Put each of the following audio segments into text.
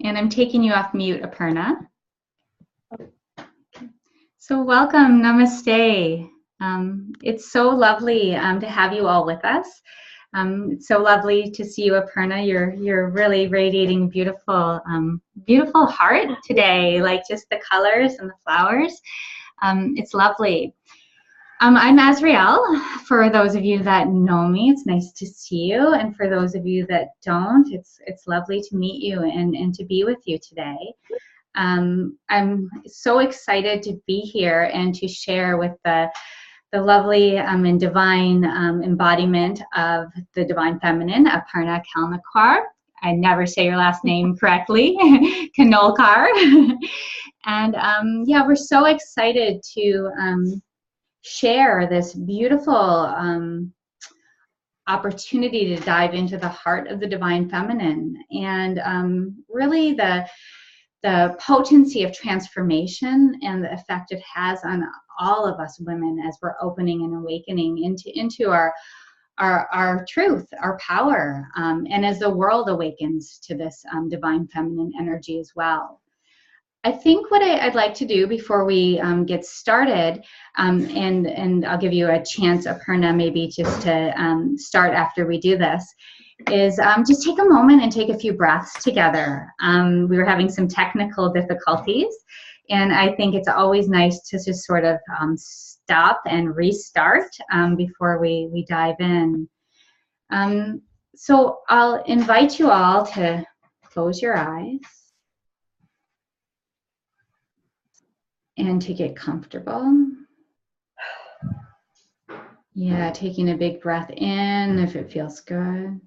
And I'm taking you off mute, Aparna. So welcome, namaste. It's so lovely to have you all with us. It's so lovely to see you, Aparna. You're really radiating beautiful, beautiful heart today, like just the colors and the flowers. It's lovely. I'm Asrael. For those of you that know me, it's nice to see you. And for those of you that don't, it's lovely to meet you and to be with you today. I'm so excited to be here and to share with the lovely and divine embodiment of the divine feminine, Aparna Khanolkar. I never say your last name correctly, Khanolkar. And yeah, we're so excited to share this beautiful opportunity to dive into the heart of the divine feminine and really the potency of transformation and the effect it has on all of us women as we're opening and awakening into our truth, our power, and as the world awakens to this divine feminine energy as well. I think what I'd like to do before we get started, and I'll give you a chance, Aparna, maybe just to start after we do this, is just take a moment and take a few breaths together. We were having some technical difficulties, and I think it's always nice to just sort of stop and restart before we dive in. So I'll invite you all to close your eyes and to get comfortable. Yeah, taking a big breath in if it feels good.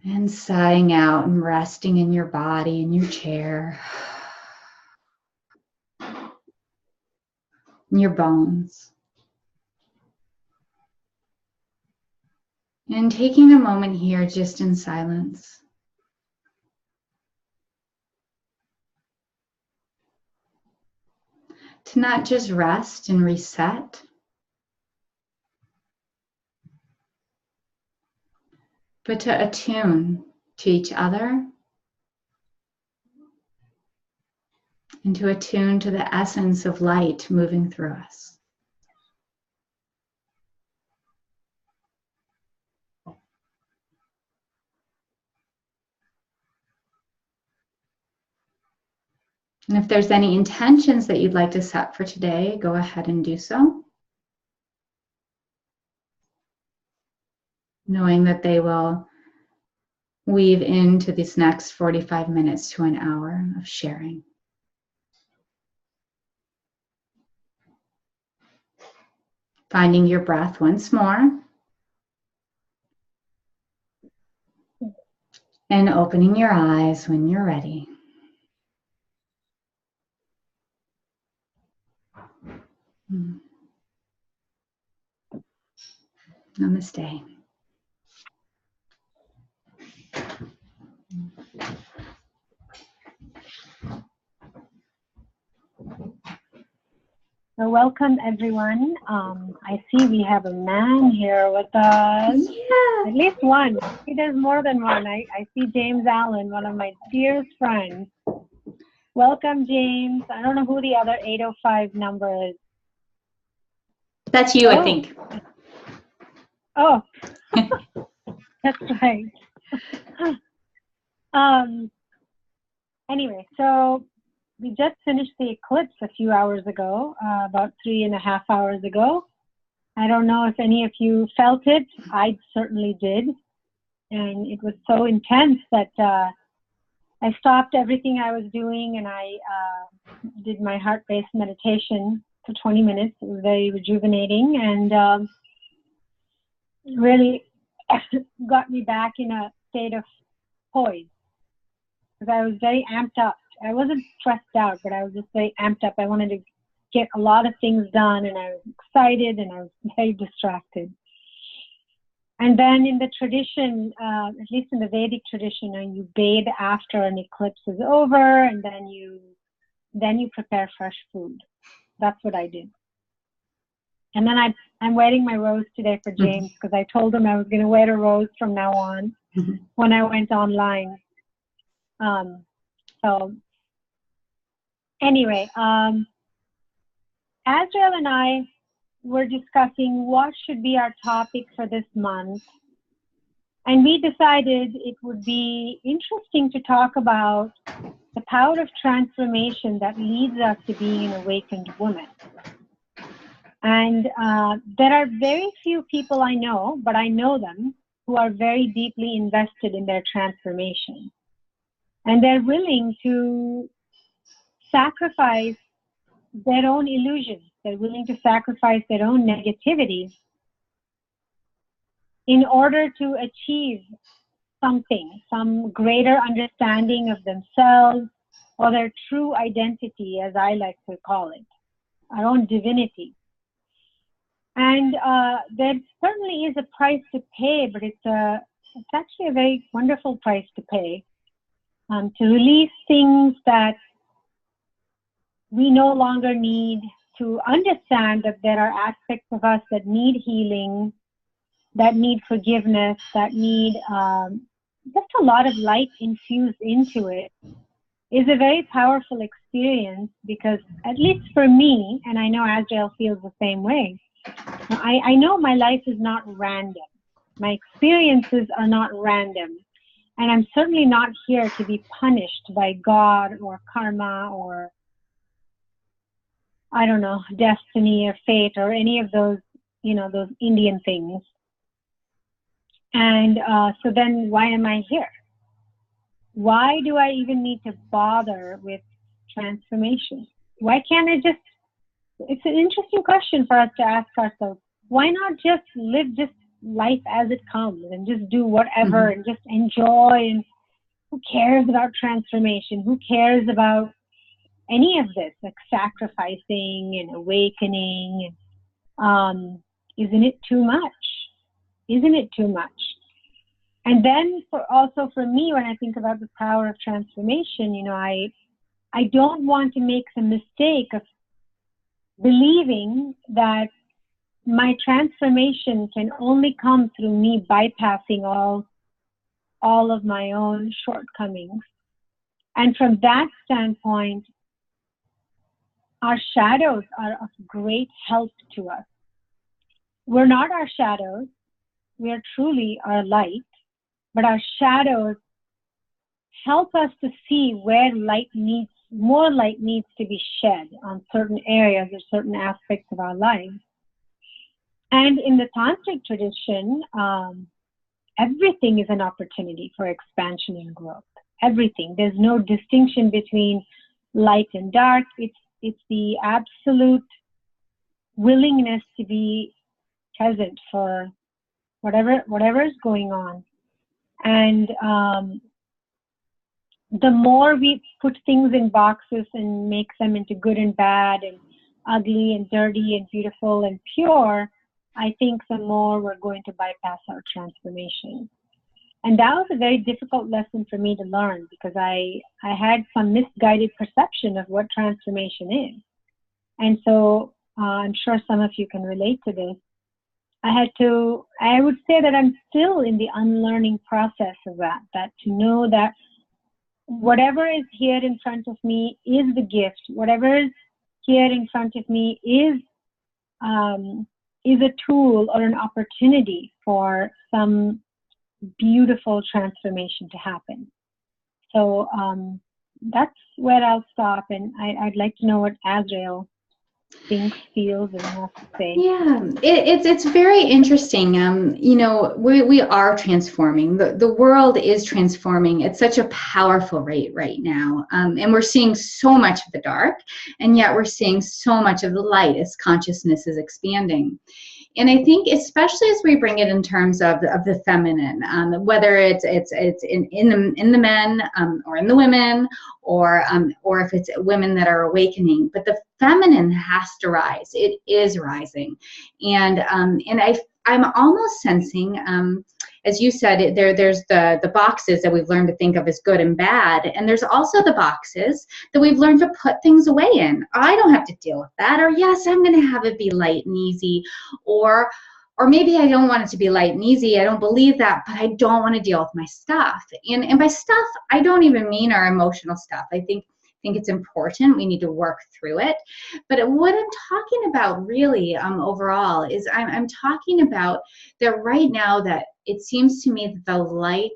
And sighing out and resting in your body, in your chair, in your bones. And taking a moment here just in silence. To not just rest and reset, but to attune to each other and to attune to the essence of light moving through us. And if there's any intentions that you'd like to set for today, go ahead and do so, knowing that they will weave into this next 45 minutes to an hour of sharing. Finding your breath once more. And opening your eyes when you're ready. Namaste. So welcome everyone. I see we have a man here with us. Yeah. At least one. Maybe there's more than one. I see James Allen, one of my dearest friends. Welcome, James. I don't know who the other 805 number is. That's you, I think. Oh, that's right. Anyway, so we just finished the eclipse a few hours ago, about 3.5 hours ago. I don't know if any of you felt it. I certainly did. And it was so intense that I stopped everything I was doing and I did my heart-based meditation for 20 minutes. It was very rejuvenating and really got me back in a state of poise. Because I was very amped up. I wasn't stressed out, but I was just very amped up. I wanted to get a lot of things done, and I was excited, and I was very distracted. And then in the tradition, at least in the Vedic tradition, you bathe after an eclipse is over, and then you prepare fresh food. That's what I did. And then I'm wearing my rose today for James because I told him I was going to wear a rose from now on. when I went online. So anyway, Asrael and I were discussing what should be our topic for this month. And we decided it would be interesting to talk about the power of transformation that leads us to being an awakened woman. And there are very few people I know, but I know them, who are very deeply invested in their transformation. And they're willing to sacrifice their own illusions. They're willing to sacrifice their own negativity in order to achieve something, some greater understanding of themselves or their true identity, as I like to call it, our own divinity. And there certainly is a price to pay, but it's actually a very wonderful price to pay, to release things that we no longer need, to understand that there are aspects of us that need healing, that need forgiveness, that need just a lot of light infused into it, is a very powerful experience, because at least for me, and I know Asrael feels the same way, I know my life is not random. My experiences are not random. And I'm certainly not here to be punished by God or karma or, I don't know, destiny or fate or any of those, those Indian things. And so then why am I here? Why do I even need to bother with transformation? Why can't I just, it's an interesting question for us to ask ourselves. Why not just live just life as it comes and just do whatever and just enjoy? And who cares about transformation? Who cares about any of this, like sacrificing and awakening? Isn't it too much? Isn't it too much? And then also for me, when I think about the power of transformation, I don't want to make the mistake of believing that my transformation can only come through me bypassing all of my own shortcomings. And from that standpoint, our shadows are of great help to us. We're not our shadows. We are truly our light. But our shadows help us to see where more light needs to be shed on certain areas or certain aspects of our lives. And in the tantric tradition, everything is an opportunity for expansion and growth. Everything. There's no distinction between light and dark. It's the absolute willingness to be present for whatever is going on. And the more we put things in boxes and make them into good and bad and ugly and dirty and beautiful and pure, I think the more we're going to bypass our transformation. And that was a very difficult lesson for me to learn, because I had some misguided perception of what transformation is. And so I'm sure some of you can relate to this. I would say that I'm still in the unlearning process of that to know that whatever is here in front of me is the gift. Whatever is here in front of me is a tool or an opportunity for some beautiful transformation to happen. So that's where I'll stop, and I'd like to know what Asrael thinks, feels, and has to say. Yeah, it's very interesting. We are transforming. The world is transforming at such a powerful rate right now, and we're seeing so much of the dark, and yet we're seeing so much of the light as consciousness is expanding. And I think, especially as we bring it in terms of the feminine, whether it's in the men or in the women, or if it's women that are awakening, but the feminine has to rise. It is rising, and I'm almost sensing, as you said, there's the boxes that we've learned to think of as good and bad, and there's also the boxes that we've learned to put things away in. I don't have to deal with that, or yes, I'm going to have it be light and easy, or or maybe I don't want it to be light and easy. I don't believe that, but I don't want to deal with my stuff. And by stuff, I don't even mean our emotional stuff. I think it's important. We need to work through it. But what I'm talking about really overall is I'm talking about that right now, that it seems to me that the light,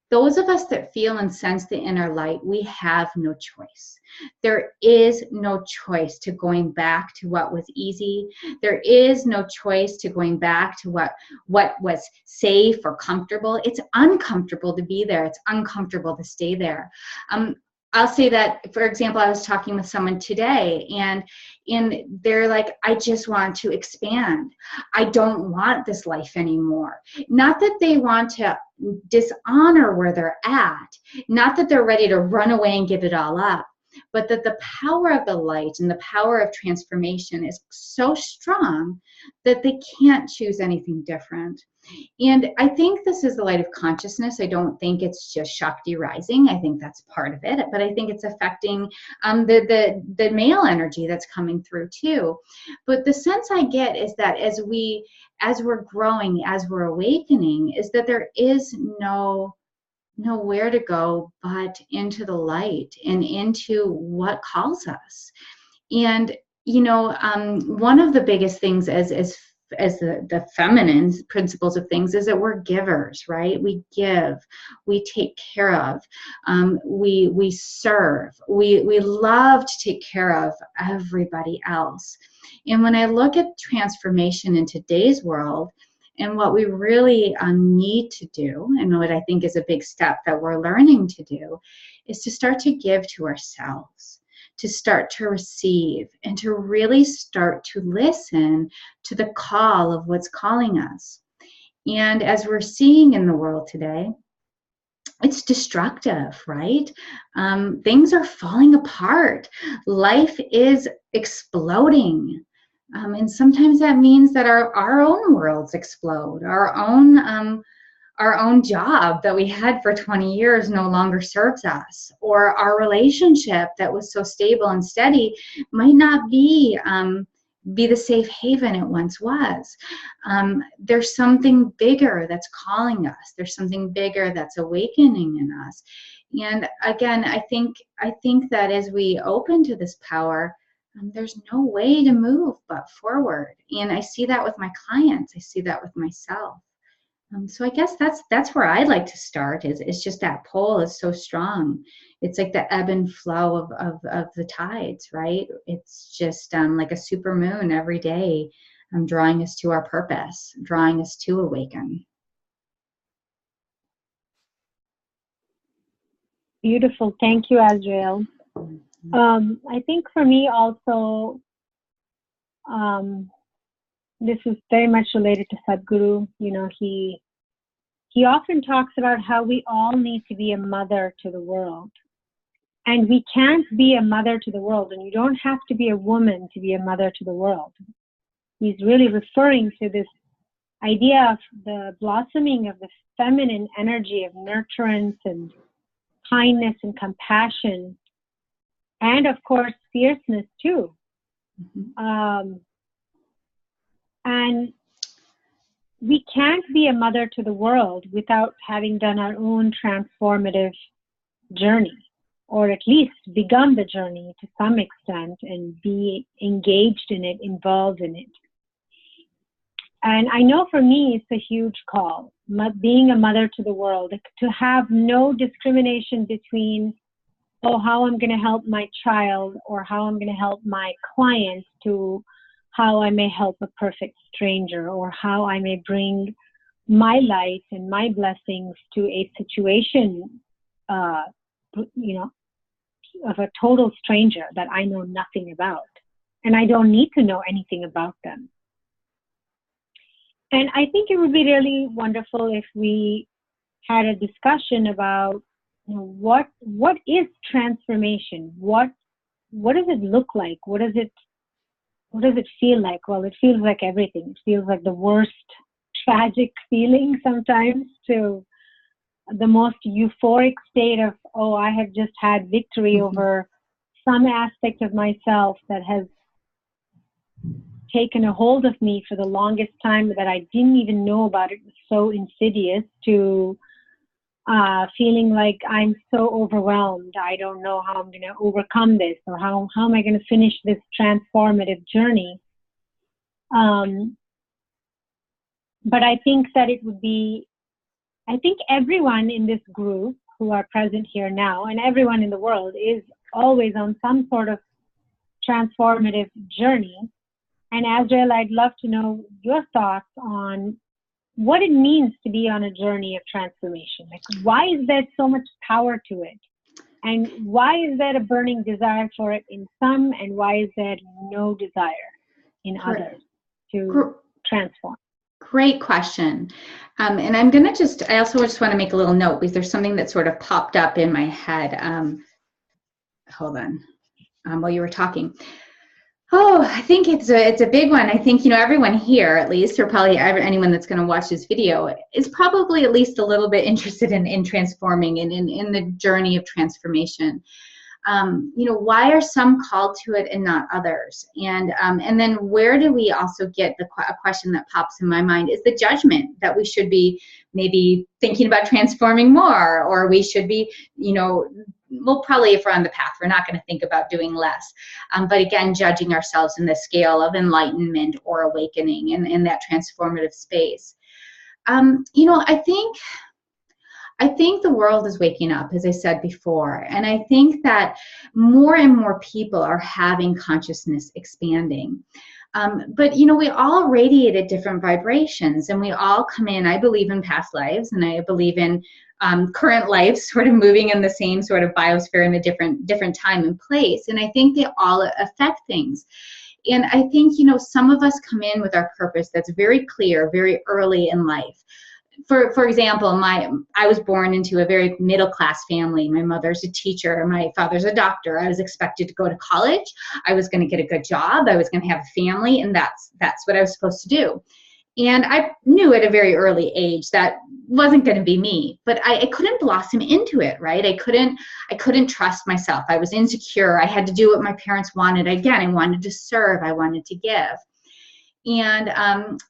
those of us that feel and sense the inner light, we have no choice. There is no choice to going back to what was easy. There is no choice to going back to what was safe or comfortable. It's uncomfortable to be there. It's uncomfortable to stay there. I'll say that, for example, I was talking with someone today, and they're like, I just want to expand. I don't want this life anymore. Not that they want to dishonor where they're at, not that they're ready to run away and give it all up, but that the power of the light and the power of transformation is so strong that they can't choose anything different. And I think this is the light of consciousness. I don't think it's just Shakti rising. I think that's part of it, but I think it's affecting the male energy that's coming through too. But the sense I get is that as we're growing, as we're awakening, is that there is nowhere to go but into the light and into what calls us. And one of the biggest things as the feminine principles of things is that we're givers, right? We give, we take care of, we serve, we love to take care of everybody else. And when I look at transformation in today's world, and what we really need to do, and what I think is a big step that we're learning to do, is to start to give to ourselves, to start to receive, and to really start to listen to the call of what's calling us. And as we're seeing in the world today, it's destructive, right? Things are falling apart. Life is exploding. And sometimes that means that our own worlds explode. Our own job that we had for 20 years no longer serves us, or our relationship that was so stable and steady might not be the safe haven it once was. There's something bigger that's calling us. There's something bigger that's awakening in us. And again, I think that as we open to this power, there's no way to move but forward. And I see that with my clients. I see that with myself. So I guess that's where I'd like to start. Is just that pull is so strong. It's like the ebb and flow of the tides, right? It's just like a super moon every day, drawing us to our purpose, drawing us to awaken. Beautiful. Thank you, Asrael. I think for me also, this is very much related to Sadhguru. He often talks about how we all need to be a mother to the world. And we can't be a mother to the world, and you don't have to be a woman to be a mother to the world. He's really referring to this idea of the blossoming of the feminine energy of nurturance and kindness and compassion, and of course, fierceness too. And we can't be a mother to the world without having done our own transformative journey, or at least begun the journey to some extent and be engaged in it, involved in it. And I know for me, it's a huge call, being a mother to the world, to have no discrimination between, how I'm going to help my child or how I'm going to help my client, to how I may help a perfect stranger, or how I may bring my light and my blessings to a situation, of a total stranger that I know nothing about. And I don't need to know anything about them. And I think it would be really wonderful if we had a discussion about what is transformation? What does it look like? What does it feel like? Well, it feels like everything. It feels like the worst tragic feeling sometimes, to the most euphoric state of, I have just had victory over some aspect of myself that has taken a hold of me for the longest time that I didn't even know about. It was so insidious, to feeling like I'm so overwhelmed. I don't know how I'm going to overcome this, or how am I going to finish this transformative journey. But I think that I think everyone in this group who are present here now, and everyone in the world, is always on some sort of transformative journey. And Asrael, I'd love to know your thoughts on what it means to be on a journey of transformation. Like, why is there so much power to it? And why is there a burning desire for it in some, and why is there no desire in others to transform? Great question. And I'm going to I also just want to make a little note, because there's something that sort of popped up in my head. Hold on. While you were talking. Oh, I think it's a big one. I think, everyone here, at least, or probably anyone that's going to watch this video, is probably at least a little bit interested in transforming and in the journey of transformation. Why are some called to it and not others? And then where do we also get a question that pops in my mind is the judgment that we should be maybe thinking about transforming more, or we should be, well, probably if we're on the path, we're not going to think about doing less. But again, judging ourselves in the scale of enlightenment or awakening in that transformative space. I think the world is waking up, as I said before, and I think that more and more people are having consciousness expanding. But, we all radiate at different vibrations, and we all come in, I believe in past lives, and I believe in current lives sort of moving in the same sort of biosphere in a different time and place. And I think they all affect things. And I think, some of us come in with our purpose that's very clear, very early in life. For example, I was born into a very middle-class family. My mother's a teacher. My father's a doctor. I was expected to go to college. I was going to get a good job. I was going to have a family, and that's what I was supposed to do. And I knew at a very early age that wasn't going to be me, but I couldn't blossom into it, right? I couldn't trust myself. I was insecure. I had to do what my parents wanted. Again, I wanted to serve. I wanted to give. And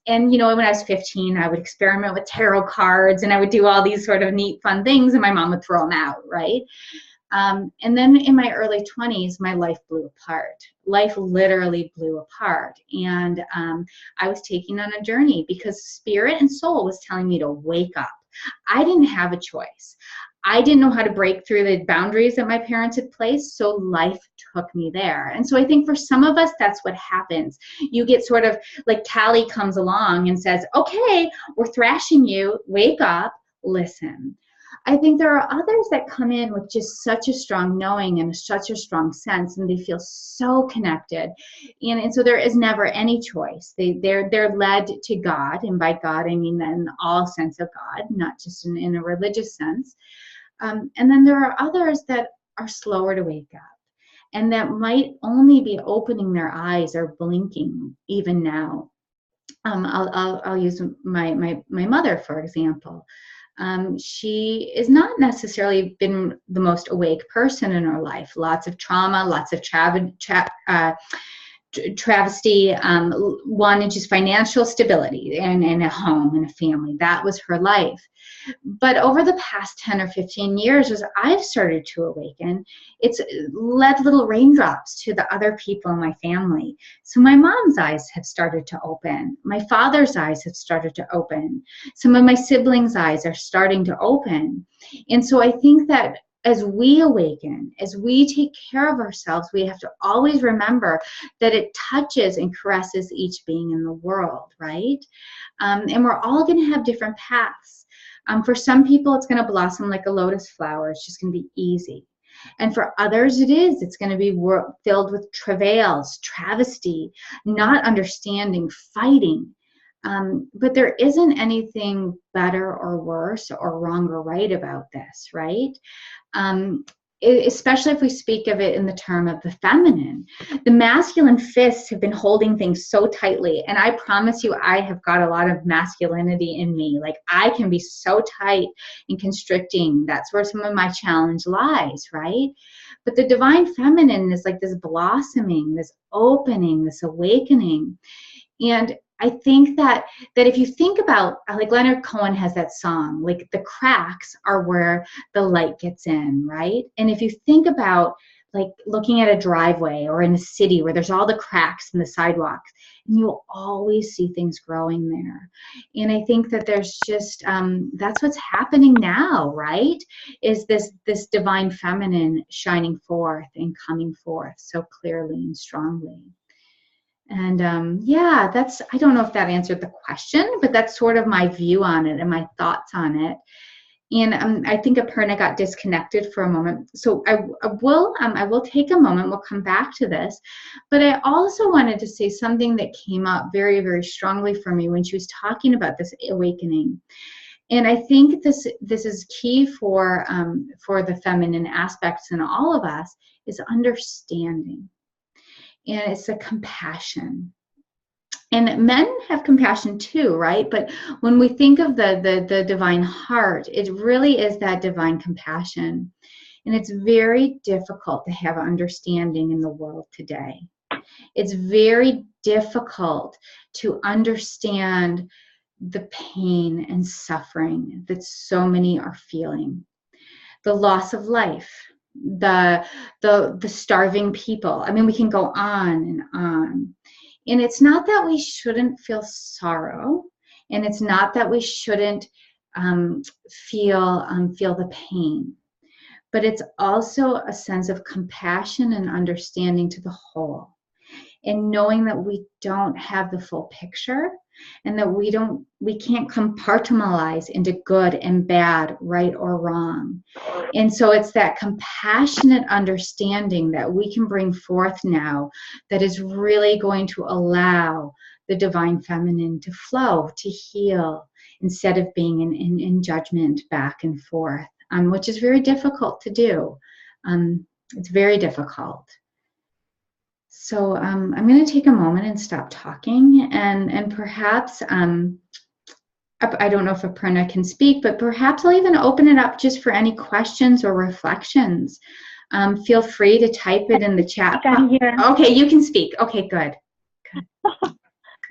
when I was 15, I would experiment with tarot cards, and I would do all these sort of neat, fun things, and my mom would throw them out, right? And then in my early 20s, my life blew apart. Life literally blew apart. And I was taken on a journey because spirit and soul was telling me to wake up. I didn't have a choice. I didn't know how to break through the boundaries that my parents had placed, so life took me there. And so I think for some of us, that's what happens. You get sort of like Kali comes along and says, okay, we're thrashing you, wake up, listen. I think there are others that come in with just such a strong knowing and such a strong sense, and they feel so connected. And so there is never any choice. They're led to God, and by God, I mean in all sense of God, not just in a religious sense. And then there are others that are slower to wake up, and that might only be opening their eyes or blinking even now. I'll use my mother, for example. She is not necessarily been the most awake person in her life. Lots of trauma, lots of travesty, wanted just financial stability and a home and a family. That was her life. But over the past 10 or 15 years, as I've started to awaken, it's led little raindrops to the other people in my family. So my mom's eyes have started to open. My father's eyes have started to open. Some of my siblings' eyes are starting to open. And so I think that as we awaken, as we take care of ourselves, we have to always remember that it touches and caresses each being in the world, right? And we're all going to have different paths. For some people, it's going to blossom like a lotus flower. It's just going to be easy. And for others, it's going to be filled with travails, travesty, not understanding, fighting. But there isn't anything better or worse or wrong or right about this, right? Especially if we speak of it in the term of the feminine. The masculine fists have been holding things so tightly, and I promise you I have got a lot of masculinity in me. Like, I can be so tight and constricting. That's where some of my challenge lies, right? But the divine feminine is like this blossoming, this opening, this awakening. And I think that if you think about, like Leonard Cohen has that song, like the cracks are where the light gets in, right? And if you think about like looking at a driveway or in a city where there's all the cracks in the sidewalks, and you'll always see things growing there. And I think that there's just, that's what's happening now, right? Is this divine feminine shining forth and coming forth so clearly and strongly. And yeah, I don't know if that answered the question, but that's sort of my view on it and my thoughts on it. And I think Aparna got disconnected for a moment. So I will take a moment. We'll come back to this. But I also wanted to say something that came up very, very strongly for me when she was talking about this awakening. And I think this is key for the feminine aspects in all of us, is understanding. And it's a compassion. And men have compassion too, right? But when we think of the divine heart, it really is that divine compassion. And it's very difficult to have understanding in the world today. It's very difficult to understand the pain and suffering that so many are feeling. The loss of life, the starving people. I mean, we can go on and on. And it's not that we shouldn't feel sorrow, and it's not that we shouldn't feel the pain, but it's also a sense of compassion and understanding to the whole, and knowing that we don't have the full picture, and that we can't compartmentalize into good and bad, right or wrong. And so it's that compassionate understanding that we can bring forth now that is really going to allow the divine feminine to flow, to heal, instead of being in judgment back and forth, which is very difficult to do. It's very difficult. So I'm going to take a moment and stop talking, and perhaps, I don't know if Aparna can speak, but perhaps I'll even open it up just for any questions or reflections. Feel free to type it in the chat. I'm here. Okay, you can speak. Okay, good.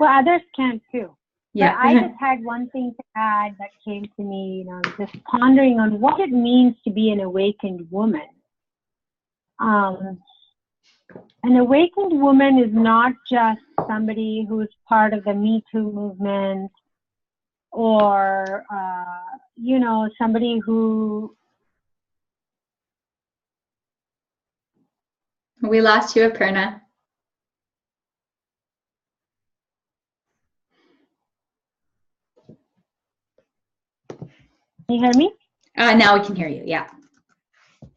Well, others can too. Yeah. But I just had one thing to add that came to me, just pondering on what it means to be an awakened woman. An awakened woman is not just somebody who is part of the Me Too movement, or, somebody who... We lost you, Aparna. Can you hear me? Now we can hear you, yeah.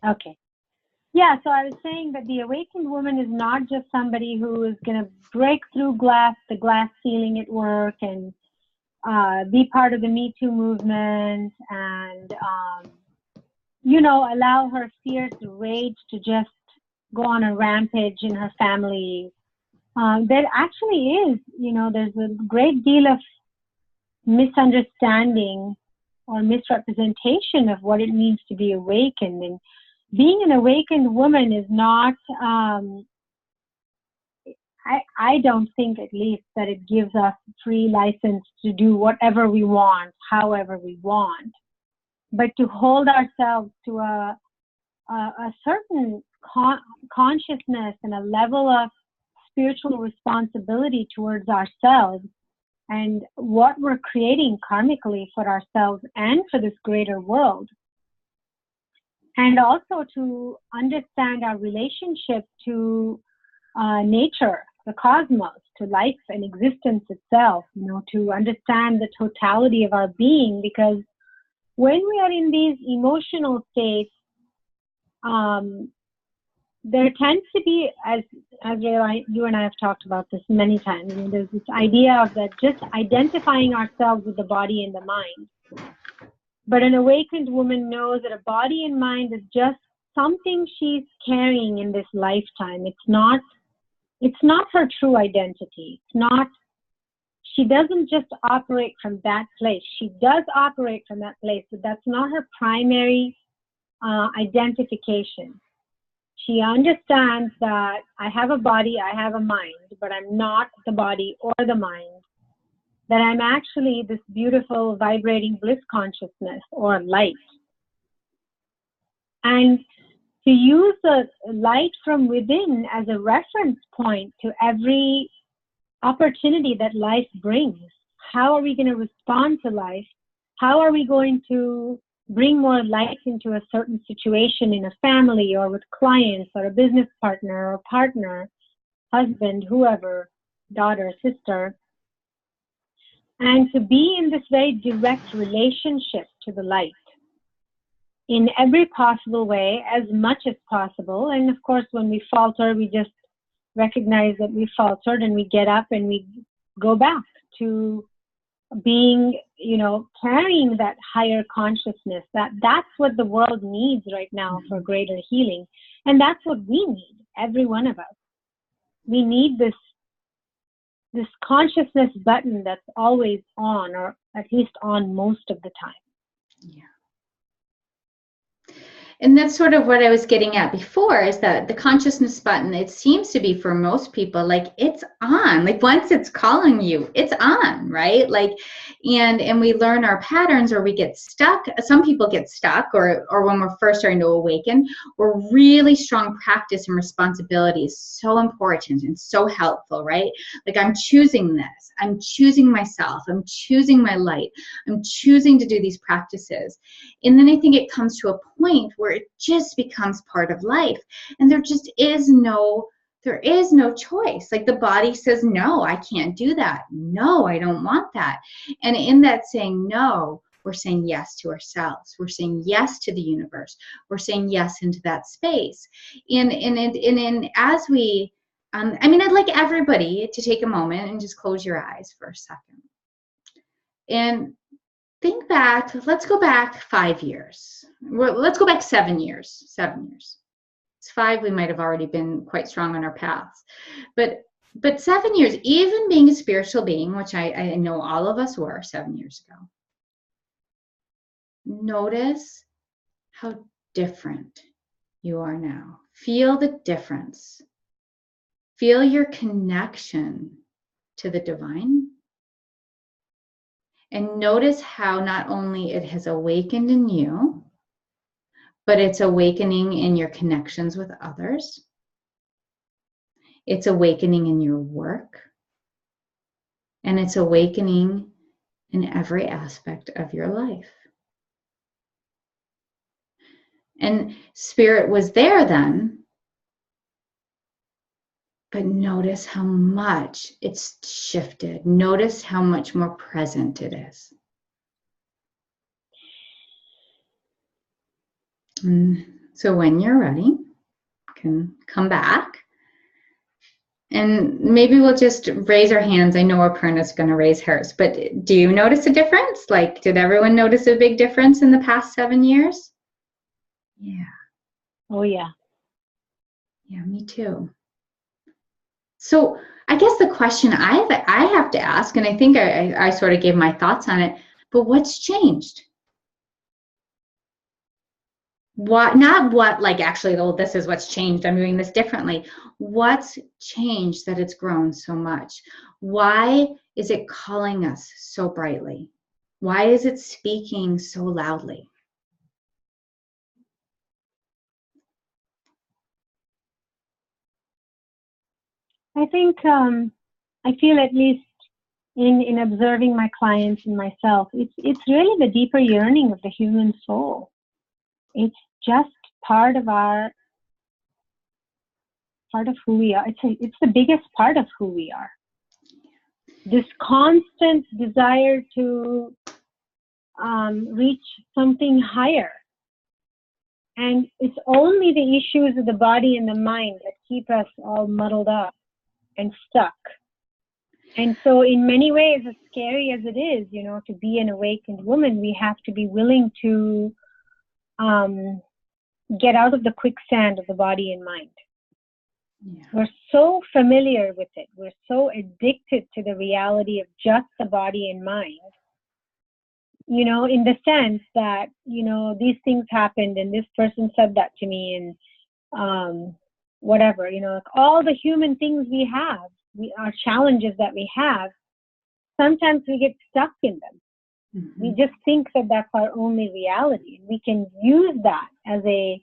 Okay. Yeah, so I was saying that the awakened woman is not just somebody who is going to break through the glass ceiling at work, and be part of the Me Too movement, and, allow her fierce rage to just go on a rampage in her family. There actually is, there's a great deal of misunderstanding or misrepresentation of what it means to be awakened. And being an awakened woman is not, I don't think, at least, that it gives us free license to do whatever we want, however we want, but to hold ourselves to a certain consciousness and a level of spiritual responsibility towards ourselves and what we're creating karmically for ourselves and for this greater world. And also to understand our relationship to nature, the cosmos, to life and existence itself, to understand the totality of our being. Because when we are in these emotional states, there tends to be, as you and I have talked about this many times, there's this idea of that just identifying ourselves with the body and the mind. But an awakened woman knows that a body and mind is just something she's carrying in this lifetime. It's not her true identity. She doesn't just operate from that place. She does operate from that place, but that's not her primary identification. She understands that I have a body, I have a mind, but I'm not the body or the mind. That I'm actually this beautiful vibrating bliss consciousness or light. And to use the light from within as a reference point to every opportunity that life brings. How are we going to respond to life? How are we going to bring more light into a certain situation in a family or with clients or a business partner or partner, husband, whoever, daughter, sister, and to be in this very direct relationship to the light in every possible way, as much as possible. And of course, when we falter, we just recognize that we faltered and we get up and we go back to being, carrying that higher consciousness. That's what the world needs right now for greater healing. And that's what we need, every one of us. We need this consciousness button that's always on, or at least on most of the time. Yeah. And that's sort of what I was getting at before, is that the consciousness button, it seems to be for most people, like it's on, like once it's calling you, it's on, right? Like, and we learn our patterns, or we get stuck. Some people get stuck, or when we're first starting to awaken, or really strong practice and responsibility is so important and so helpful, right? Like, I'm choosing this, I'm choosing myself, I'm choosing my light, I'm choosing to do these practices. And then I think it comes to a point where it just becomes part of life, and there is no choice. Like, the body says, no, I can't do that. No, I don't want that. And in that saying no, we're saying yes to ourselves. We're saying yes to the universe. We're saying yes into that space. And as we, I'd like everybody to take a moment and just close your eyes for a second. And think back, let's go back 5 years. Let's go back 7 years. 7 years. It's 5, we might have already been quite strong on our paths. But 7 years, even being a spiritual being, which I know all of us were 7 years ago, notice how different you are now. Feel the difference. Feel your connection to the divine. And notice how not only it has awakened in you, but it's awakening in your connections with others. It's awakening in your work. And it's awakening in every aspect of your life. And spirit was there then, but notice how much it's shifted. Notice how much more present it is. So when you're ready, you can come back. And maybe we'll just raise our hands. I know Aparna's going to raise hers, but do you notice a difference? Like, did everyone notice a big difference in the past 7 years? Yeah. Oh, yeah. Yeah, me too. So I guess the question I have to ask, and I think I sort of gave my thoughts on it, but what's changed? What, not what, like, actually, oh, this is what's changed, I'm doing this differently. What's changed that it's grown so much? Why is it calling us so brightly? Why is it speaking so loudly? I think I feel, at least in observing my clients and myself, it's really the deeper yearning of the human soul. It's just part of who we are. It's the biggest part of who we are. This constant desire to reach something higher. And it's only the issues of the body and the mind that keep us all muddled up and stuck. And so in many ways, as scary as it is, to be an awakened woman, we have to be willing to get out of the quicksand of the body and mind. Yeah. We're so familiar with it. We're so addicted to the reality of just the body and mind, in the sense that, these things happened and this person said that to me, whatever, like all the human things we have, our challenges that we have, sometimes we get stuck in them. We just think that that's our only reality. We can use that as a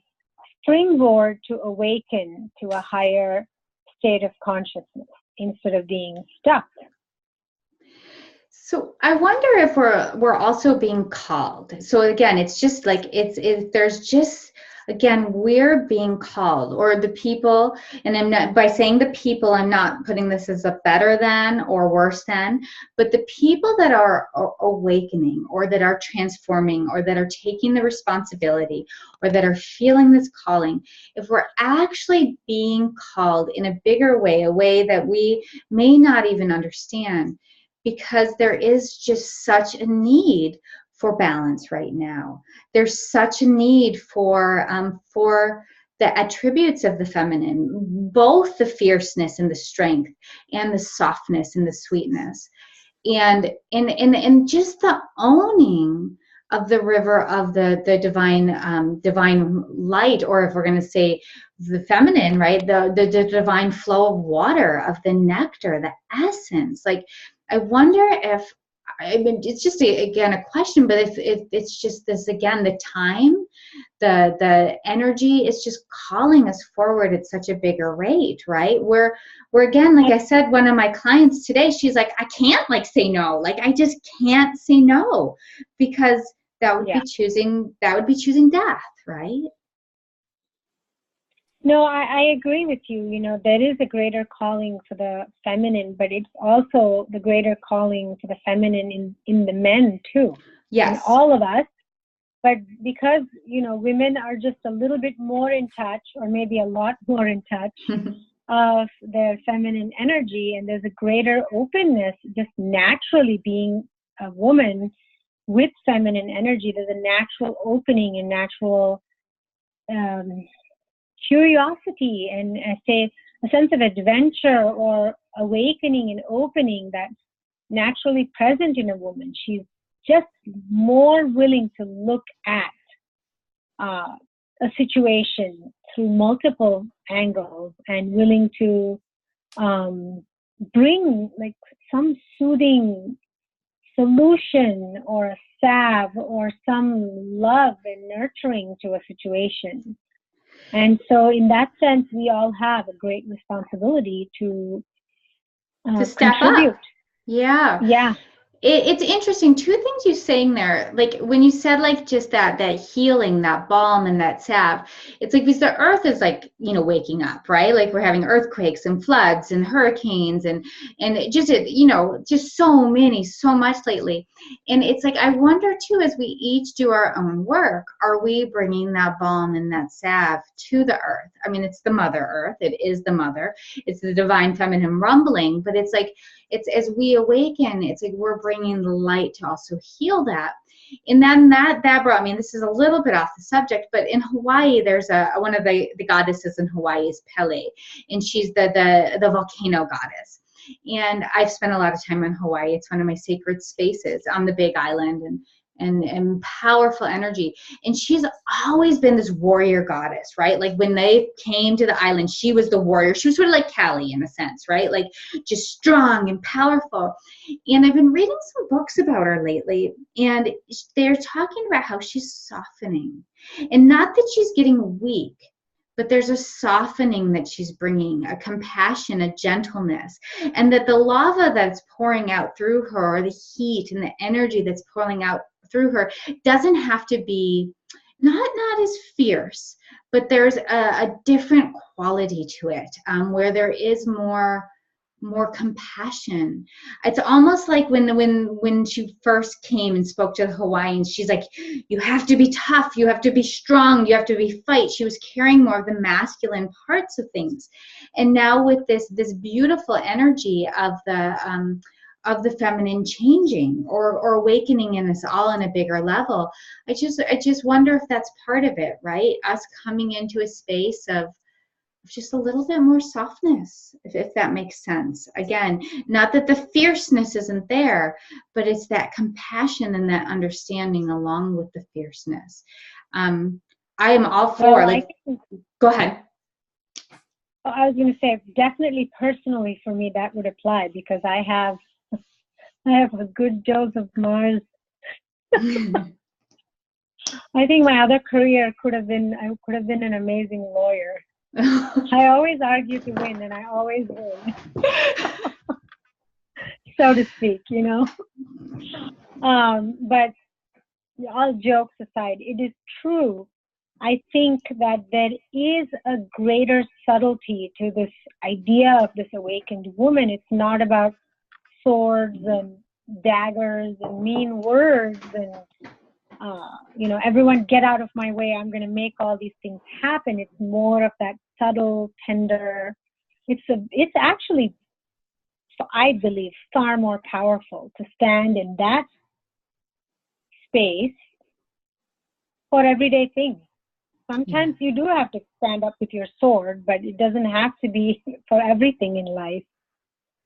springboard to awaken to a higher state of consciousness instead of being stuck. So I wonder if we're also being called. So again, it's just like there's just, again, we're being called, or the people, and I'm not, by saying the people, I'm not putting this as a better than or worse than, but the people that are awakening, or that are transforming, or that are taking the responsibility, or that are feeling this calling, if we're actually being called in a bigger way, a way that we may not even understand, because there is just such a need for balance right now. There's such a need for the attributes of the feminine, both the fierceness and the strength, and the softness and the sweetness, and just the owning of the river of the divine light, or if we're going to say the feminine, right, the divine flow of water, of the nectar, the essence. Like, I wonder if, I mean, it's just again a question, but if it's just this, again, the time, the energy is just calling us forward at such a bigger rate, right? We're again, like I said, one of my clients today, she's like, I can't say no, like I just can't say no, because that would be choosing death, right? No, I agree with you. There is a greater calling for the feminine, but it's also the greater calling for the feminine in the men too. Yes. In all of us. But because, women are just a little bit more in touch, or maybe a lot more in touch of their feminine energy, and there's a greater openness just naturally being a woman with feminine energy. There's a natural opening and natural curiosity, and I say a sense of adventure or awakening and opening that's naturally present in a woman. She's just more willing to look at a situation through multiple angles, and willing to bring some soothing solution, or a salve, or some love and nurturing to a situation. And so in that sense, we all have a great responsibility to step contribute. up. Yeah. It's interesting, two things you're saying there. Like when you said just that healing, that balm and that salve, it's like because the earth is waking up, right? Like we're having earthquakes and floods and hurricanes and just so much lately. And it's like, I wonder too, as we each do our own work, are we bringing that balm and that salve to the earth? I mean, it's the Mother Earth. It is the mother. It's the divine feminine rumbling, but it's like, it's as we awaken, it's like we're bringing the light to also heal that. And then that brought me, and this is a little bit off the subject, but in Hawaii, there's one of the goddesses in Hawaii is Pele, and she's the volcano goddess. And I've spent a lot of time in Hawaii. It's one of my sacred spaces on the Big Island, and powerful energy. And she's always been this warrior goddess, right? Like when they came to the island, she was the warrior. She was sort of like Kali in a sense, right? Like just strong and powerful. And I've been reading some books about her lately, and they're talking about how she's softening. And not that she's getting weak, but there's a softening that she's bringing, a compassion, a gentleness, and that the lava that's pouring out through her, or the heat and the energy that's pouring out through her, doesn't have to be not as fierce, but there's a different quality to it, where there is more compassion. It's almost like when she first came and spoke to the Hawaiians, she's like, you have to be tough, you have to be strong, you have to fight. She was carrying more of the masculine parts of things. And now with this beautiful energy of the feminine changing or awakening in us all on a bigger level, I just wonder if that's part of it, right? Us coming into a space of just a little bit more softness, if that makes sense. Again, not that the fierceness isn't there, but it's that compassion and that understanding along with the fierceness. I am all for, go ahead. I was going to say, definitely personally for me, that would apply because I have a good dose of Mars. I think my other career I could have been an amazing lawyer. I always argue to win, and I always win, so to speak, you know. But all jokes aside, it is true. I think that there is a greater subtlety to this idea of this awakened woman. It's not about swords and daggers and mean words and you know, everyone get out of my way, I'm going to make all these things happen. It's more of that subtle, tender. It's actually, I believe, far more powerful to stand in that space for everyday things. Sometimes you do have to stand up with your sword, but it doesn't have to be for everything in life,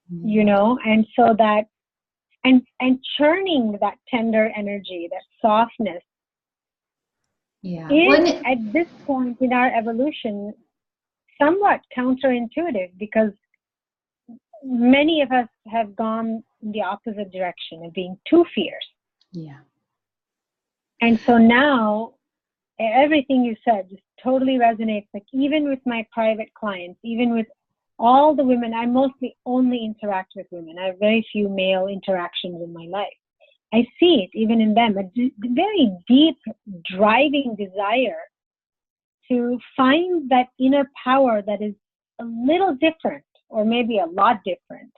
you know. And so that, and churning that tender energy, that softness, is at this point in our evolution somewhat counterintuitive, because many of us have gone in the opposite direction of being too fierce. Yeah. And so now everything you said just totally resonates. Like, even with my private clients, even with all the women, I mostly only interact with women. I have very few male interactions in my life. I see it even in them, a very deep, driving desire to find that inner power that is a little different, or maybe a lot different,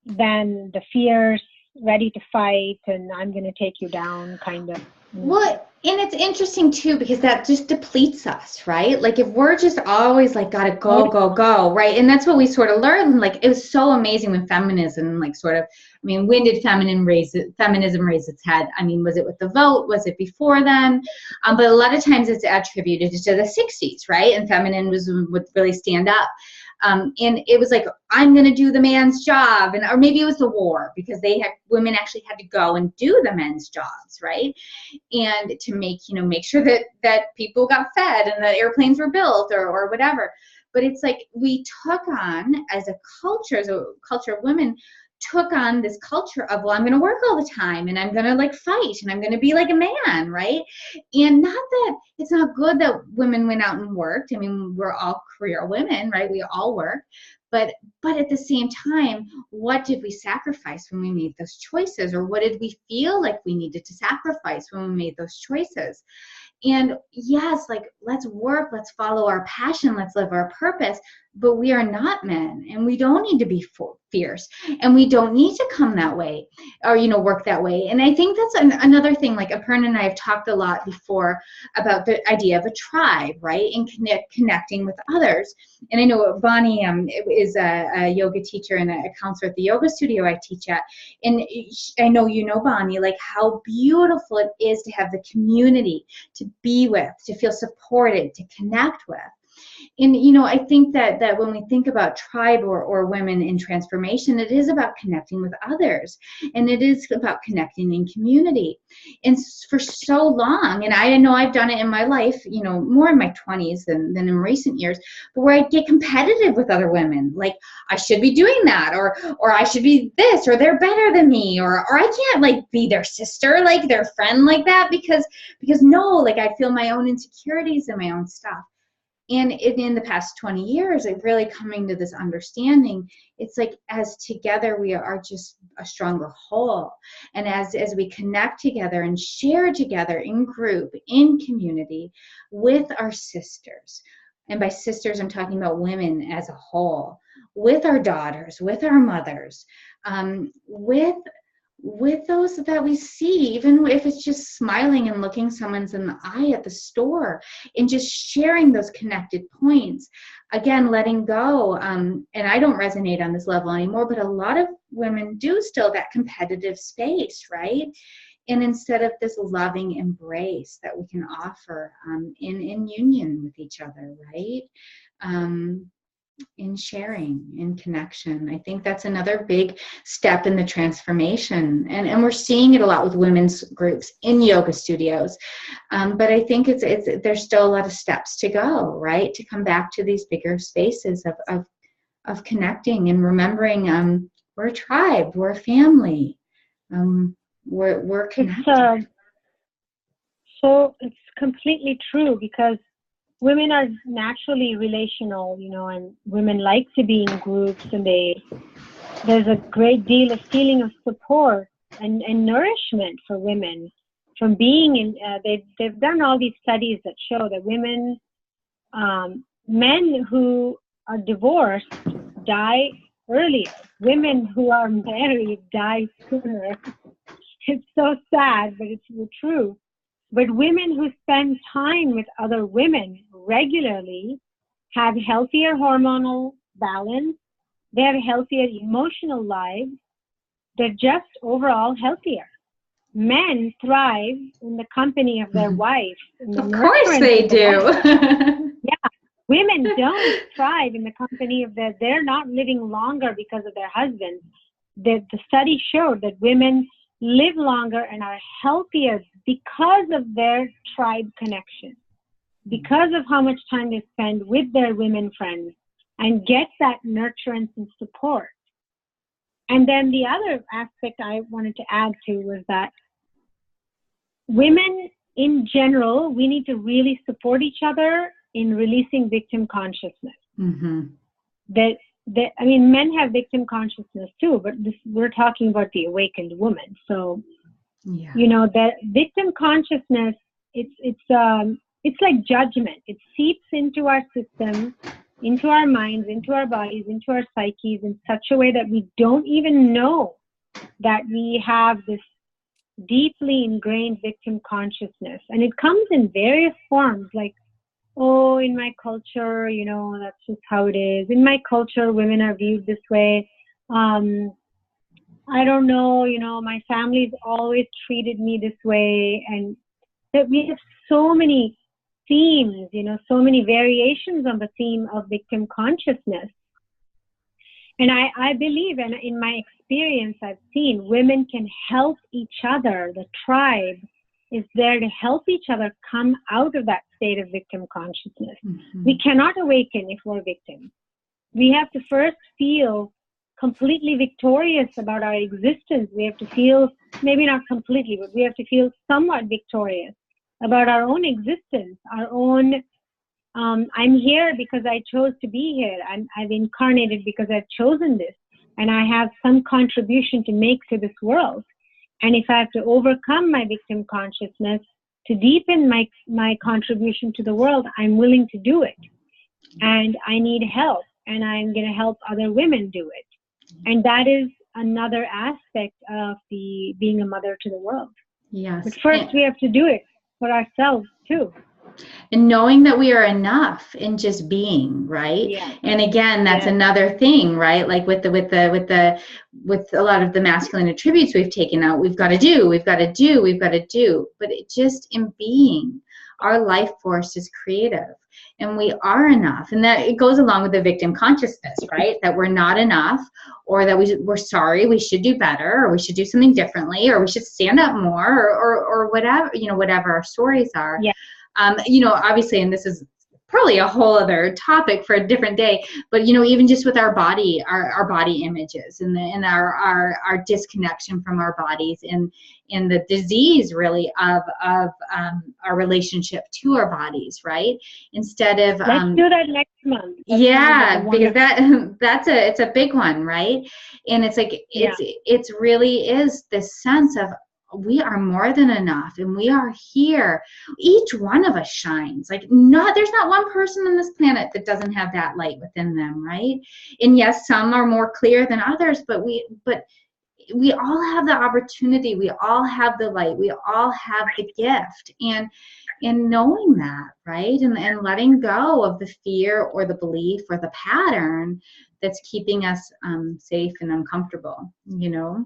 than the fierce, ready to fight, and I'm going to take you down kind of. Well, and it's interesting too, because that just depletes us, right? Like, if we're just always like, gotta go, go, go, right? And that's what we sort of learned. Like, it was so amazing when feminism, like, sort of, I mean, when did feminism raise its head? I mean, was it with the vote? Was it before then? But a lot of times it's attributed to the 60s, right? And feminism would really stand up. And it was like, I'm going to do the man's job. And, or maybe it was the war, because women actually had to go and do the men's jobs, right? And to make sure that people got fed and that airplanes were built, or whatever. But it's like, we took on, as a culture of women, took on this culture of, well, I'm going to work all the time, and I'm going to like fight, and I'm going to be like a man, right? And not that it's not good that women went out and worked. I mean, we're all career women, right? We all work. But at the same time, what did we sacrifice when we made those choices? Or what did we feel like we needed to sacrifice when we made those choices? And yes, like, let's work, let's follow our passion, let's live our purpose, but we are not men, and we don't need to be fierce, and we don't need to come that way, or, work that way. And I think that's another thing. Like, Aparna and I have talked a lot before about the idea of a tribe, right? And connecting with others. And I know Bonnie is a yoga teacher and a counselor at the yoga studio I teach at. And I know Bonnie, like, how beautiful it is to have the community to be with, to feel supported, to connect with. And, I think that when we think about tribe or women in transformation, it is about connecting with others, and it is about connecting in community. And for so long, and I know I've done it in my life, more in my 20s than in recent years, but where I get competitive with other women, like, I should be doing that, or I should be this, or they're better than me, or I can't, like, be their sister, like their friend, like that, because no, like, I feel my own insecurities and my own stuff. And in the past 20 years, I'm really coming to this understanding. It's like, as together, we are just a stronger whole. And as we connect together and share together in group, in community, with our sisters, and by sisters, I'm talking about women as a whole, with our daughters, with our mothers, with those that we see, even if it's just smiling and looking someone's in the eye at the store, and just sharing those connected points. Again, letting go. And I don't resonate on this level anymore, but a lot of women do still, that competitive space, right? And instead of this loving embrace that we can offer in union with each other, right? in sharing, in connection. I think that's another big step in the transformation. And we're seeing it a lot with women's groups in yoga studios. But I think there's still a lot of steps to go, right? To come back to these bigger spaces of connecting and remembering we're a tribe, we're a family, we're connected. So it's completely true, because women are naturally relational, and women like to be in groups, and there's a great deal of feeling of support and nourishment for women from being in, they've done all these studies that show that women, men who are divorced die earlier. Women who are married die sooner. It's so sad, but it's the truth. But women who spend time with other women regularly have healthier hormonal balance. They have healthier emotional lives. They're just overall healthier. Men thrive in the company of their wife. Of course they do. Yeah. Women don't thrive in the company of they're not living longer because of their husbands. The study showed that women live longer and are healthier because of their tribe connection, because of how much time they spend with their women friends and get that nurturance and support. And then the other aspect I wanted to add to was that women in general, we need to really support each other in releasing victim consciousness. Mm-hmm. Men have victim consciousness too, but we're talking about the awakened woman. So, yeah. That victim consciousness, it's like judgment. It seeps into our system, into our minds, into our bodies, into our psyches in such a way that we don't even know that we have this deeply ingrained victim consciousness. And it comes in various forms, like, oh, in my culture, that's just how it is. In my culture, women are viewed this way. I don't know, my family's always treated me this way. And that we have so many themes, so many variations on the theme of victim consciousness. And I believe, and in my experience, I've seen women can help each other. The tribe is there to help each other come out of that state of victim consciousness. Mm-hmm. We cannot awaken if we're victims. We have to first feel completely victorious about our existence. We have to feel, maybe not completely, but we have to feel somewhat victorious about our own existence, our own, I'm here because I chose to be here. I've incarnated because I've chosen this, and I have some contribution to make to this world. And if I have to overcome my victim consciousness to deepen my contribution to the world, I'm willing to do it. And I need help, and I'm going to help other women do it. And that is another aspect of being a mother to the world. Yes. But first we have to do it for ourselves too. And knowing that we are enough in just being, right? Yeah. And again, that's another thing, right? Like with a lot of the masculine attributes we've taken out, we've got to do. But it just in being, our life force is creative, and we are enough. And that it goes along with the victim consciousness, right? That we're not enough, or that we're sorry, we should do better, or we should do something differently, or we should stand up more, or whatever, whatever our stories are. Yeah. Obviously, and this is probably a whole other topic for a different day, but even just with our body, our body images, and our disconnection from our bodies, and the disease really of our relationship to our bodies, right? Instead of let's do that next month. Because it's a big one, right? And it's like it's really is this sense of we are more than enough, and we are here. Each one of us shines. There's not one person on this planet that doesn't have that light within them, right? And yes, some are more clear than others, but we all have the opportunity. We all have the light. We all have the gift. And knowing that, right? And letting go of the fear or the belief or the pattern that's keeping us safe and uncomfortable,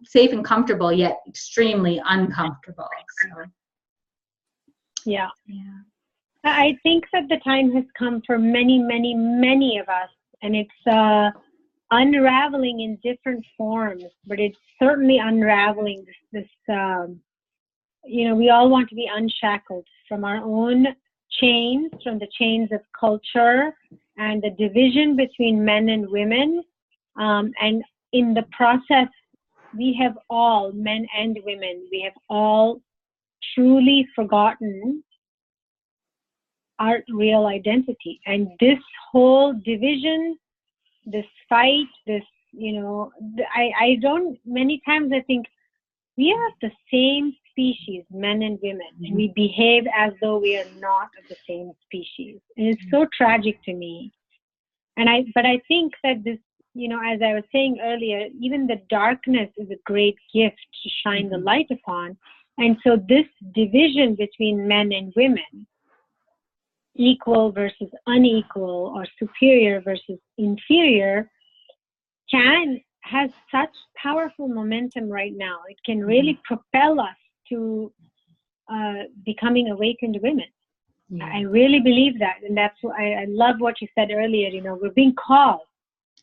safe and comfortable, yet extremely uncomfortable. So. Yeah. I think that the time has come for many, many, many of us, and it's unraveling in different forms, but it's certainly unraveling this we all want to be unshackled from our own chains, from the chains of culture and the division between men and women. And in the process, we have all, men and women, we have all truly forgotten our real identity. And this whole division, this fight, many times I think we are the same species, men and women, and we behave as though we are not of the same species. And it's so tragic to me. But I think that this, as I was saying earlier, even the darkness is a great gift to shine the light upon. And so this division between men and women, equal versus unequal, or superior versus inferior, has such powerful momentum right now. It can really propel us to becoming awakened women. Yeah. I really believe that, and that's why I love what you said earlier. We're being called.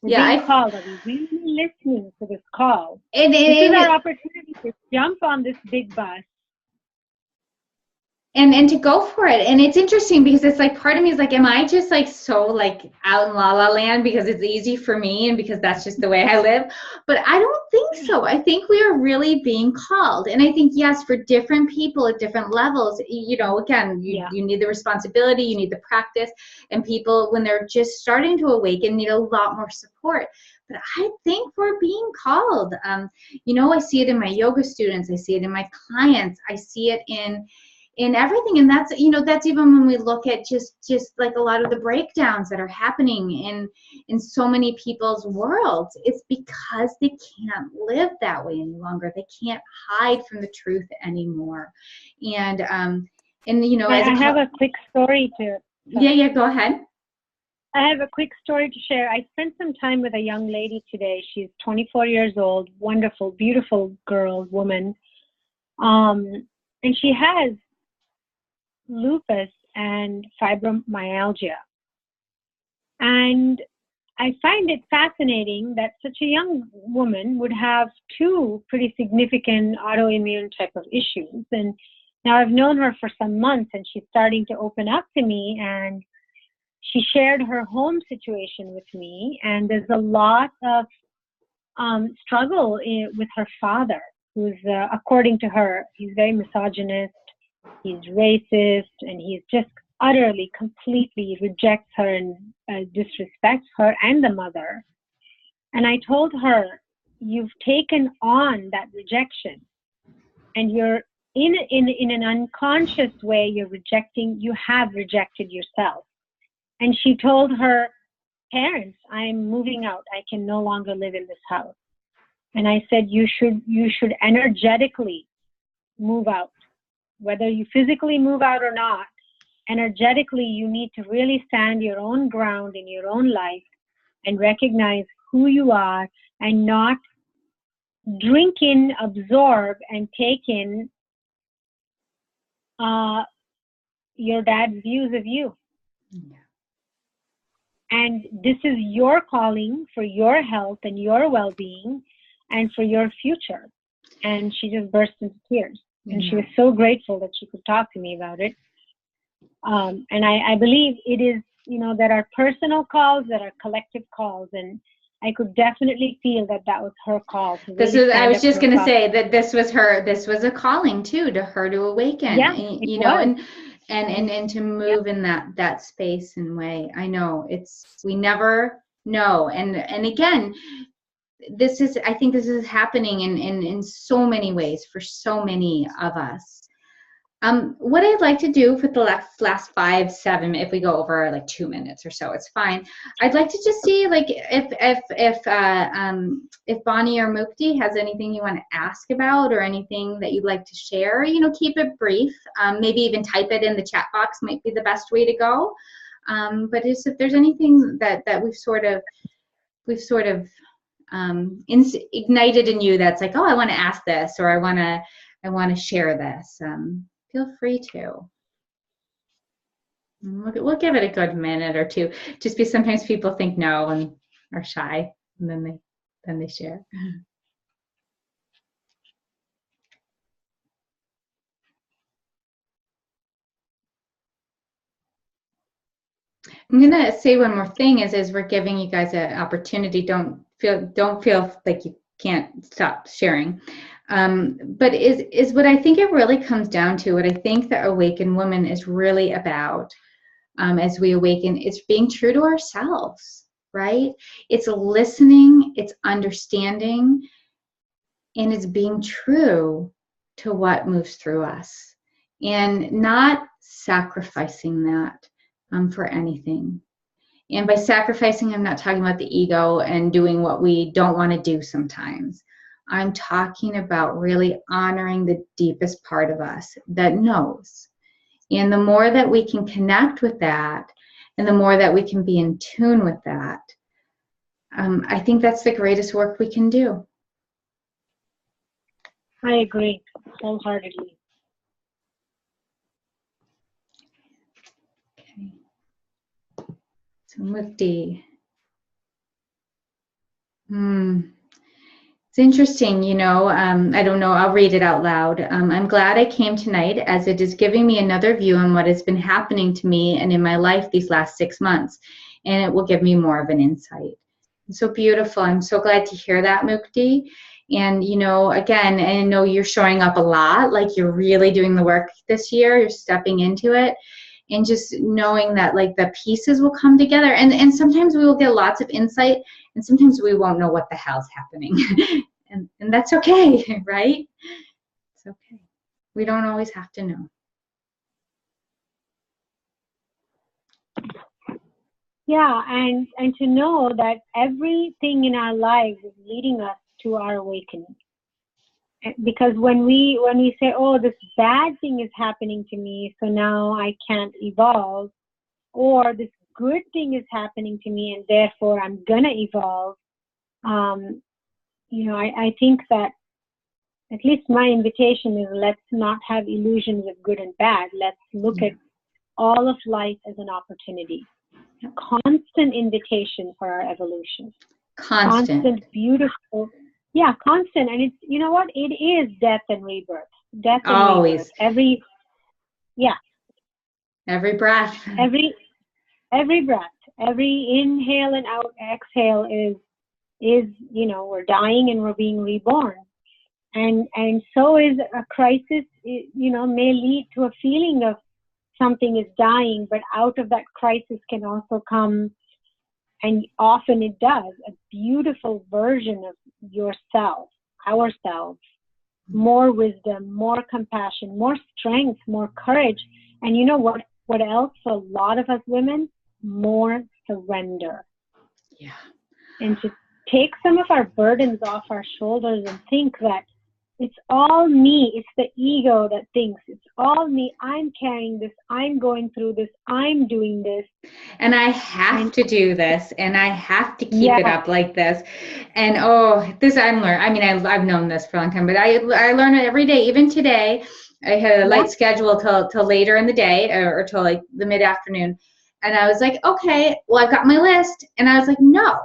We're being called. Are we really listening to this call? This is our opportunity to jump on this big bus. And to go for it. And it's interesting because it's like, part of me is like, am I just like so like out in la la land because it's easy for me and because that's just the way I live? But I don't think so. I think we are really being called. And I think, yes, for different people at different levels, again, you need the responsibility, you need the practice, and people, when they're just starting to awaken, need a lot more support. But I think we're being called. I see it in my yoga students. I see it in my clients. I see it in everything. And that's even when we look at just like a lot of the breakdowns that are happening in so many people's worlds. It's because they can't live that way any longer. They can't hide from the truth anymore. And I have a quick story to Yeah, go ahead. I have a quick story to share. I spent some time with a young lady today. She's 24 years old, wonderful, beautiful woman. And she has lupus and fibromyalgia. And I find it fascinating that such a young woman would have two pretty significant autoimmune type of issues. And now I've known her for some months, and she's starting to open up to me, and she shared her home situation with me. And there's a lot of struggle with her father, who's, according to her, he's very misogynist. He's racist, and he's just utterly, completely rejects her and disrespects her and the mother. And I told her, you've taken on that rejection, and you're in an unconscious way, you have rejected yourself. And she told her parents, I'm moving out. I can no longer live in this house. And I said, you should energetically move out. Whether you physically move out or not, energetically, you need to really stand your own ground in your own life and recognize who you are, and not drink in, absorb, and take in your dad's views of you. Yeah. And this is your calling for your health and your well-being and for your future. And she just burst into tears. And she was so grateful that she could talk to me about it. And I believe it is, there are personal calls, that are collective calls. And I could definitely feel that was her call. I was just going to say that this was a calling too, to her to awaken, and to move in that space and way. I know we never know. And again, I think this is happening in so many ways for so many of us. What I'd like to do for the last 5, 7, if we go over like 2 minutes or so, it's fine. I'd like to just see like if Bonnie or Mukti has anything you want to ask about, or anything that you'd like to share. Keep it brief. Maybe even type it in the chat box might be the best way to go. But if there's anything that we've sort of ignited in you that's like, oh, I want to ask this, or I want to share this. Feel free to. We'll give it a good minute or two. Just because sometimes people think no and are shy, and then they share. I'm gonna say one more thing is we're giving you guys an opportunity. Don't feel like you can't stop sharing. But is what I think it really comes down to, what I think the Awakened Woman is really about, as we awaken, it's being true to ourselves, right? It's listening, it's understanding, and it's being true to what moves through us, and not sacrificing that for anything. And by sacrificing, I'm not talking about the ego and doing what we don't want to do sometimes. I'm talking about really honoring the deepest part of us that knows. And the more that we can connect with that, and the more that we can be in tune with that, I think that's the greatest work we can do. I agree wholeheartedly. Okay. So Mukti. It's interesting, I don't know, I'll read it out loud. I'm glad I came tonight, as it is giving me another view on what has been happening to me and in my life these last 6 months, and it will give me more of an insight. It's so beautiful. I'm so glad to hear that, Mukti. And, again, I know you're showing up a lot, like you're really doing the work this year, you're stepping into it. And just knowing that, like, the pieces will come together, and sometimes we will get lots of insight, and sometimes we won't know what the hell's happening. and that's okay, right? It's okay. We don't always have to know. Yeah, and to know that everything in our lives is leading us to our awakening. Because when we say, oh, this bad thing is happening to me, so now I can't evolve, or this good thing is happening to me and therefore I'm gonna evolve, I think that at least my invitation is, let's not have illusions of good and bad. Let's look at all of life as an opportunity. A constant invitation for our evolution. Constant, beautiful. Yeah, constant. And it's, you know what? It is death and rebirth. Death and always. Rebirth. Every breath. Every breath. Every inhale and out exhale is we're dying and we're being reborn. And so is a crisis, may lead to a feeling of something is dying, but out of that crisis can also come, and often it does, a beautiful version of yourself, ourselves, more wisdom, more compassion, more strength, more courage. And you know what else for a lot of us women? More surrender. Yeah. And to take some of our burdens off our shoulders and think that it's all me. It's the ego that thinks it's all me. I'm carrying this. I'm going through this. I'm doing this. And I have to do this. And I have to keep it up like this. And this I'm learning. I mean, I've known this for a long time, but I learn it every day. Even today, I had a light schedule till later in the day, or till like the mid-afternoon. And I was like, okay, well, I've got my list. And I was like, no.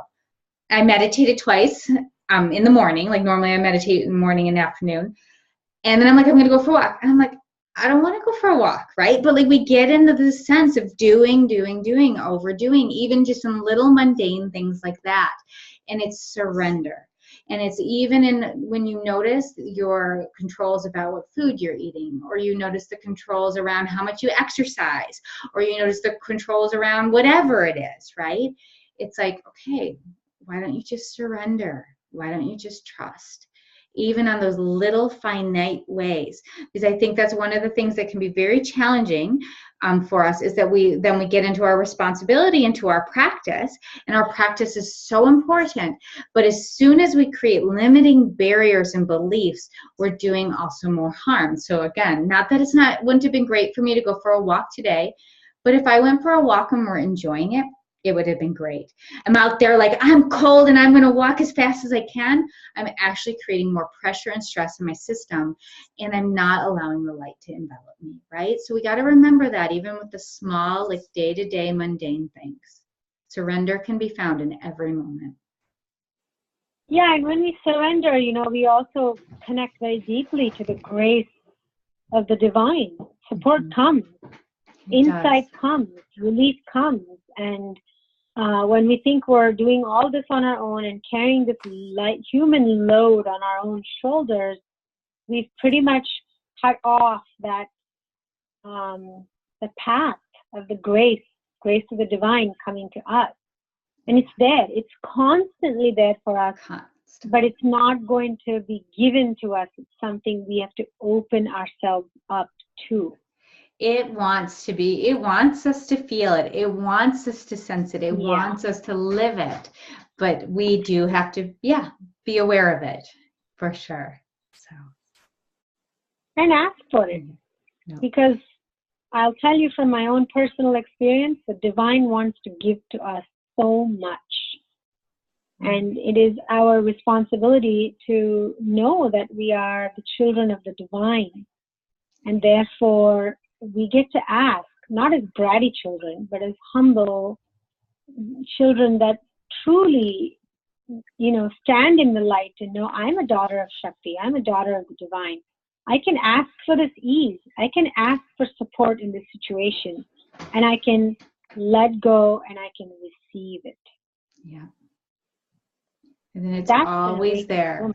I meditated twice. In the morning, like normally I meditate in the morning and afternoon. And then I'm like, I'm going to go for a walk. And I'm like, I don't want to go for a walk, right? But like we get into this sense of doing, overdoing, even just some little mundane things like that. And it's surrender. And it's even when you notice your controls about what food you're eating, or you notice the controls around how much you exercise, or you notice the controls around whatever it is, right? It's like, okay, why don't you just surrender? Why don't you just trust, even on those little finite ways? Because I think that's one of the things that can be very challenging for us, is that we get into our responsibility, into our practice, and our practice is so important. But as soon as we create limiting barriers and beliefs, we're doing also more harm. So again, not that wouldn't have been great for me to go for a walk today, but if I went for a walk and we're enjoying it, it would have been great. I'm out there like, I'm cold and I'm going to walk as fast as I can. I'm actually creating more pressure and stress in my system, and I'm not allowing the light to envelop me, right? So we got to remember that even with the small, like day-to-day mundane things. Surrender can be found in every moment. Yeah, and when we surrender, we also connect very deeply to the grace of the divine. Support comes, insight comes, relief comes, and when we think we're doing all this on our own and carrying this human load on our own shoulders, we've pretty much cut off that the path of the grace of the divine coming to us. And it's there. It's constantly there for us, but it's not going to be given to us. It's something we have to open ourselves up to. It wants to be, it wants us to feel it. It wants us to sense it. It wants us to live it. But we do have to, be aware of it for sure. So. And ask for it. No. Because I'll tell you from my own personal experience, the divine wants to give to us so much. And it is our responsibility to know that we are the children of the divine. And therefore, we get to ask, not as bratty children, but as humble children that truly, stand in the light and know I'm a daughter of Shakti. I'm a daughter of the divine. I can ask for this ease. I can ask for support in this situation. And I can let go and I can receive it. Yeah. And then it's always there.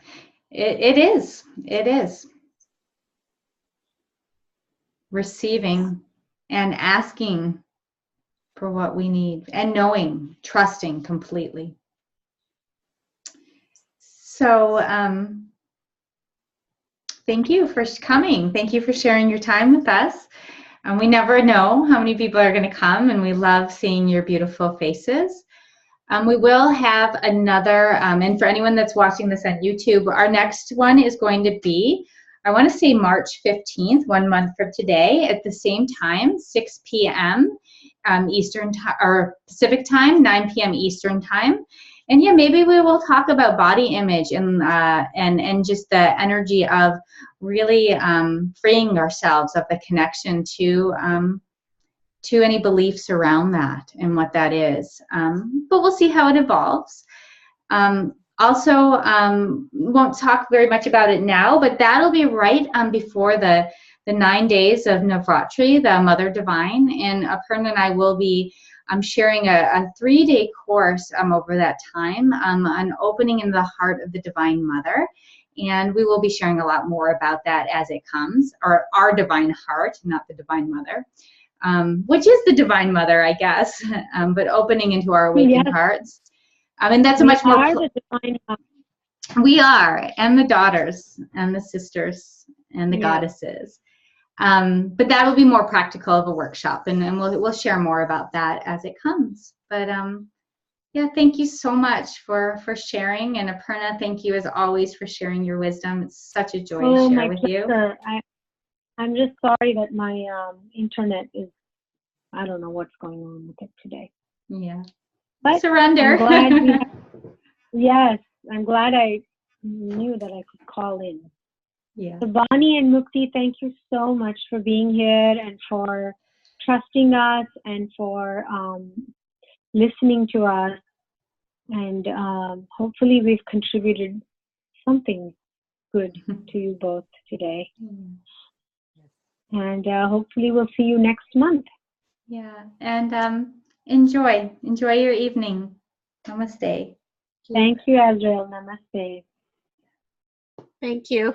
It is. It is. Receiving and asking for what we need and knowing, trusting completely. So thank you for coming. Thank you for sharing your time with us. We never know how many people are going to come, and we love seeing your beautiful faces. We will have another, and for anyone that's watching this on YouTube, our next one is going to be, I want to say March 15th, 1 month from today, at the same time, 6 p.m. Eastern time, or Pacific time, 9 p.m. Eastern time. And yeah, maybe we will talk about body image and just the energy of really freeing ourselves of the connection to any beliefs around that and what that is. But we'll see how it evolves. Also, won't talk very much about it now, but that'll be right before the 9 days of Navratri, the Mother Divine. And Aparna and I will be sharing a 3-day course over that time on opening in the heart of the Divine Mother. And we will be sharing a lot more about that as it comes, or our Divine Heart, not the Divine Mother. Which is the Divine Mother, I guess, but opening into our awakened hearts. And that's a much more... We are the Divine Mother. We are, and the daughters, and the sisters, and the goddesses. But that'll be more practical of a workshop, and we'll share more about that as it comes. But yeah, thank you so much for sharing, and Aparna, thank you as always for sharing your wisdom. It's such a joy to share with you. I'm just sorry that my internet is, I don't know what's going on with it today. Yeah. But surrender. Yes, I'm glad I knew that I could call in. Yeah. So Bonnie and Mukti, thank you so much for being here and for trusting us and for listening to us. And hopefully we've contributed something good to you both today. And hopefully we'll see you next month. Yeah, and enjoy your evening. Namaste. Thank you, Asrael. Namaste. Thank you.